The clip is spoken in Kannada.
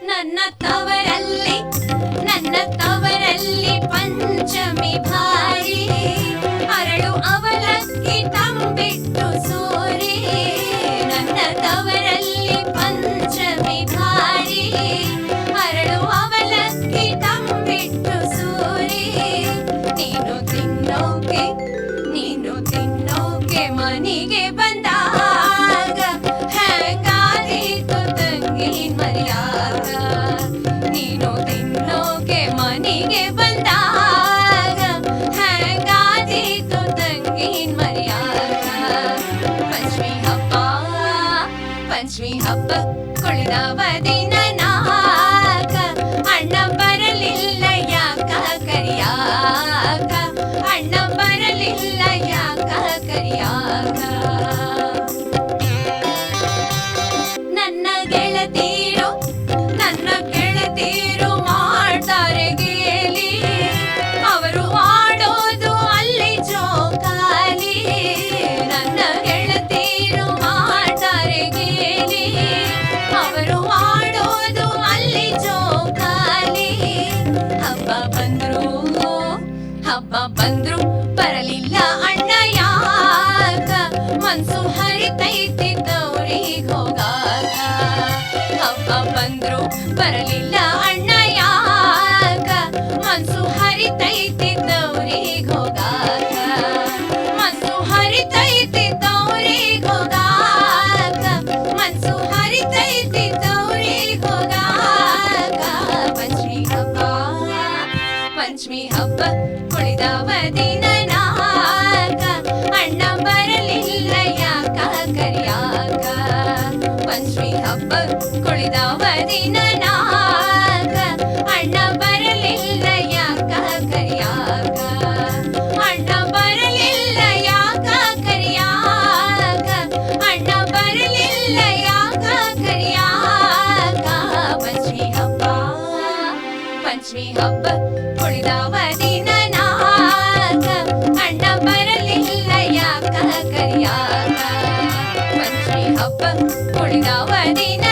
ನನ್ನ ತವರಲ್ಲಿ ಪಂಚಮಿ ಭಾರಿ ಅರಳು ಅವಲಕ್ಕಿ ತಂಬಿಟ್ಟು ಸೋರಿ ನನ್ನ ತವರಲ್ಲಿ ಪಂಚಮಿ ಭಾರಿ ಅರಳು ಅವಲಕ್ಕಿ ತಂಬಿಟ್ಟು ಸೋರಿ ನೀನು ತಿನ್ನೋಕೆ ಮನೆಗೆ ಬಂದಾಗ ಹೆಂಗಾದೀತು ತಂಗಿನ ಮರ್ಯಾದ ನೀನು ತಿನ್ನೋಕೆ ಮನೆಗೆ ಬಂದಾಗ ಹೆಂಗಾದೀತು ತಂಗಿನ ಮರ್ಯಾದ ಪಂಚಮಿ ಹಬ್ಬ ಕುಳಿದವ ದಿನ ನಾಕ ಅಣ್ಣ ಬರಲಿಲ್ಲ ಯಾಕ ಕರಿಯಾಕ ಅಣ್ಣ ಬರಲಿಲ್ಲ ಯಾಕ ಕರಿಯಾಕ ನನ್ನ ಗೆಳತೀರು ಮಾಡ್ತಾರೆ ಗೇಲಿ ಅವರು ಆಡೋದು ಅಲ್ಲಿ ಜೋಕಾಲಿ ನನ್ನ ಗೆಳತೀರು ಮಾಡ್ತಾರೆ ಗೇಲಿ ಅವರು ಆಡೋದು ಅಲ್ಲಿ ಜೋಕಾಲಿ ಹಬ್ಬ ಬಂದ್ರು ಬರಲಿಲ್ಲ ಅಣ್ಣ ಯಾಕ ಮನ್ಸು ಹರಿತೈತಿ ತವರಿಗೆ ಹೋಗಾಕ ಹಬ್ಬ ಬಂದ್ರು ಬರಲಿಲ್ಲ ಅಣ್ಣ ಯಾಕ ಮನ್ಸು ಹರಿತೈತಿ ತವರಿಗೆ ಹೋಗಾಕ ಮನ್ಸು ಹರಿತೈತಿ ತವರಿಗೆ ಹೋಗಾಕ ಮನ್ಸು ಹರಿತೈತಿ ತವರಿಗೆ ಹೋಗಾಕ ಪಂಚಮಿ ಹಬ್ಬ ಕುಳಿದವ ದಿನ ನಾಕ ಅಣ್ಣ ಬರಲಿಲ್ಲ ಯಾಕ ಕರಿಯಾಕ ಪಂಚಮಿ ಹಬ್ಬ ಕುಳಿದವ ದಿನ ನಾಕ ಅಣ್ಣ ಬರಲಿಲ್ಲ ಯಾಕ ಕರಿಯಾಕ ಅಣ್ಣ ಬರಲಿಲ್ಲ ಯಾಕ ಕರಿಯಾಕ ಅಣ್ಣ ಬರಲಿಲ್ಲ ಯಾಕ ಕರಿಯಾಕ ಪಂಚಮಿ ಹಬ್ಬ ಕುಳಿದವ ದಿನ ನಾಕ ಅಣ್ಣ ಬರಲಿಲ್ಲ ಯಾಕ ಕರಿಯಾಕ ಪಂಚಮಿ ಹಬ್ಬ ಕುಳಿದವ ದಿನ